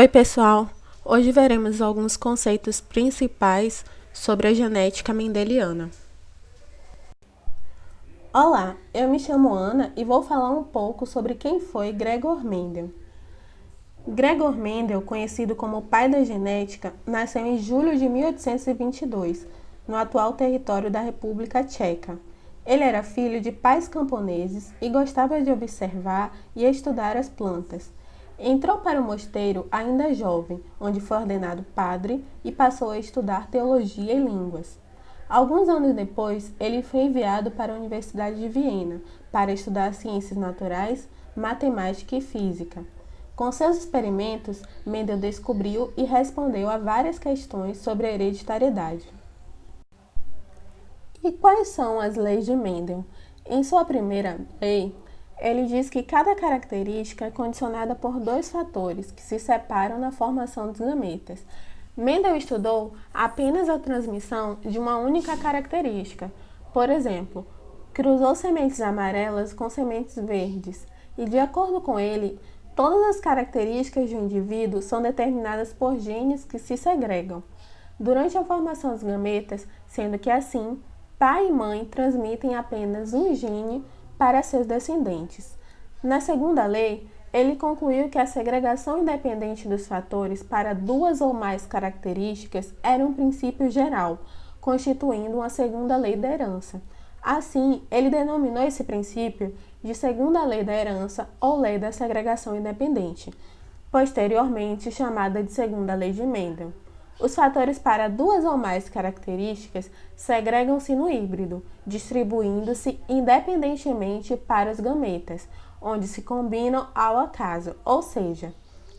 Oi, pessoal! Hoje veremos alguns conceitos principais sobre a genética mendeliana. Olá, eu me chamo Ana e vou falar um pouco sobre quem foi Gregor Mendel. Gregor Mendel, conhecido como o pai da genética, nasceu em julho de 1822, no atual território da República Tcheca. Ele era filho de pais camponeses e gostava de observar e estudar as plantas. Entrou para o mosteiro ainda jovem, onde foi ordenado padre e passou a estudar teologia e línguas. Alguns anos depois, ele foi enviado para a Universidade de Viena para estudar ciências naturais, matemática e física. Com seus experimentos, Mendel descobriu e respondeu a várias questões sobre a hereditariedade. E quais são as leis de Mendel? Em sua primeira lei, ele diz que cada característica é condicionada por dois fatores que se separam na formação dos gametas. Mendel estudou apenas a transmissão de uma única característica. Por exemplo, cruzou sementes amarelas com sementes verdes e, de acordo com ele, todas as características de um indivíduo são determinadas por genes que se segregam durante a formação dos gametas, sendo que assim, pai e mãe transmitem apenas um gene para seus descendentes. Na segunda lei, ele concluiu que a segregação independente dos fatores para duas ou mais características era um princípio geral, constituindo uma segunda lei da herança. Assim, ele denominou esse princípio de segunda lei da herança ou lei da segregação independente, posteriormente chamada de segunda lei de Mendel. Os fatores para duas ou mais características segregam-se no híbrido, distribuindo-se independentemente para os gametas, onde se combinam ao acaso, ou seja,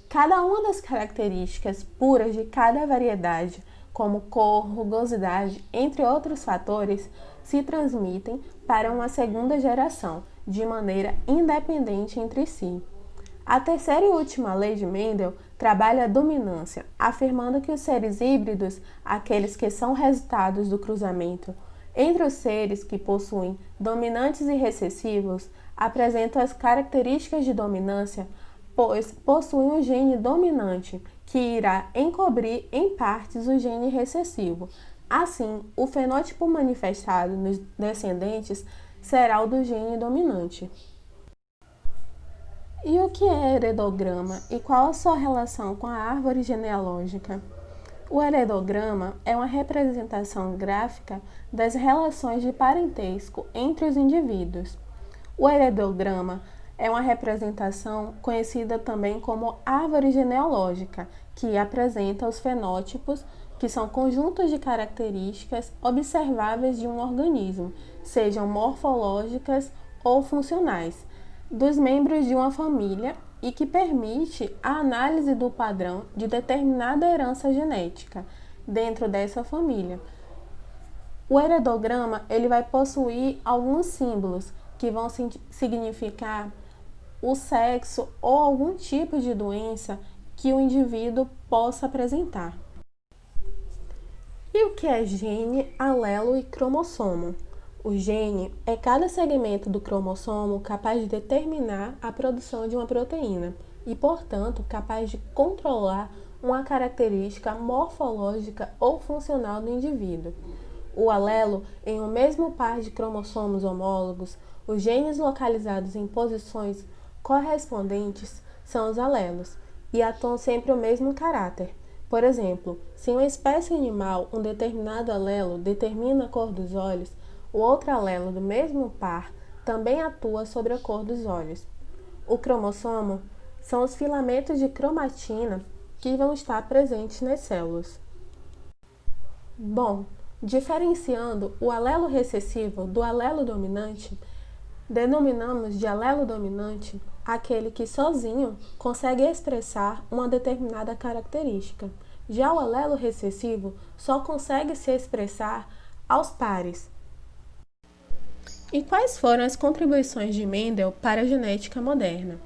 cada uma das características puras de cada variedade, como cor, rugosidade, entre outros fatores, se transmitem para uma segunda geração, de maneira independente entre si. A terceira e última lei de Mendel trabalha a dominância, afirmando que os seres híbridos, aqueles que são resultados do cruzamento entre os seres que possuem dominantes e recessivos, apresentam as características de dominância, pois possuem um gene dominante, que irá encobrir em partes o gene recessivo. Assim, o fenótipo manifestado nos descendentes será o do gene dominante. E o que é heredograma e qual a sua relação com a árvore genealógica? O heredograma é uma representação gráfica das relações de parentesco entre os indivíduos. O heredograma é uma representação conhecida também como árvore genealógica, que apresenta os fenótipos, que são conjuntos de características observáveis de um organismo, sejam morfológicas ou funcionais, dos membros de uma família e que permite a análise do padrão de determinada herança genética dentro dessa família. O heredograma ele vai possuir alguns símbolos que vão significar o sexo ou algum tipo de doença que o indivíduo possa apresentar. E o que é gene, alelo e cromossomo? O gene é cada segmento do cromossomo capaz de determinar a produção de uma proteína e, portanto, capaz de controlar uma característica morfológica ou funcional do indivíduo. O alelo, em um mesmo par de cromossomos homólogos, os genes localizados em posições correspondentes são os alelos e atuam sempre o mesmo caráter. Por exemplo, se em uma espécie animal um determinado alelo determina a cor dos olhos, o outro alelo do mesmo par também atua sobre a cor dos olhos. O cromossomo são os filamentos de cromatina que vão estar presentes nas células. Bom, diferenciando o alelo recessivo do alelo dominante, denominamos de alelo dominante aquele que sozinho consegue expressar uma determinada característica. Já o alelo recessivo só consegue se expressar aos pares. E quais foram as contribuições de Mendel para a genética moderna?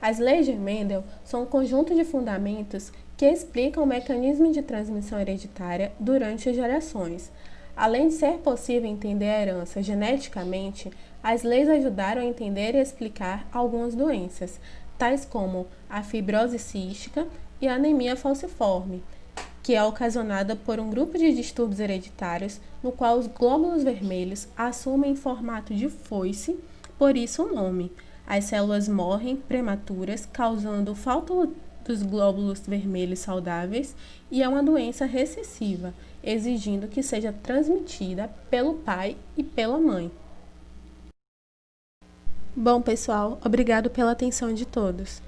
As leis de Mendel são um conjunto de fundamentos que explicam o mecanismo de transmissão hereditária durante as gerações. Além de ser possível entender a herança geneticamente, as leis ajudaram a entender e explicar algumas doenças, tais como a fibrose cística e a anemia falciforme, que é ocasionada por um grupo de distúrbios hereditários no qual os glóbulos vermelhos assumem formato de foice, por isso o nome. As células morrem prematuras, causando falta dos glóbulos vermelhos saudáveis, e é uma doença recessiva, exigindo que seja transmitida pelo pai e pela mãe. Bom, pessoal, obrigado pela atenção de todos.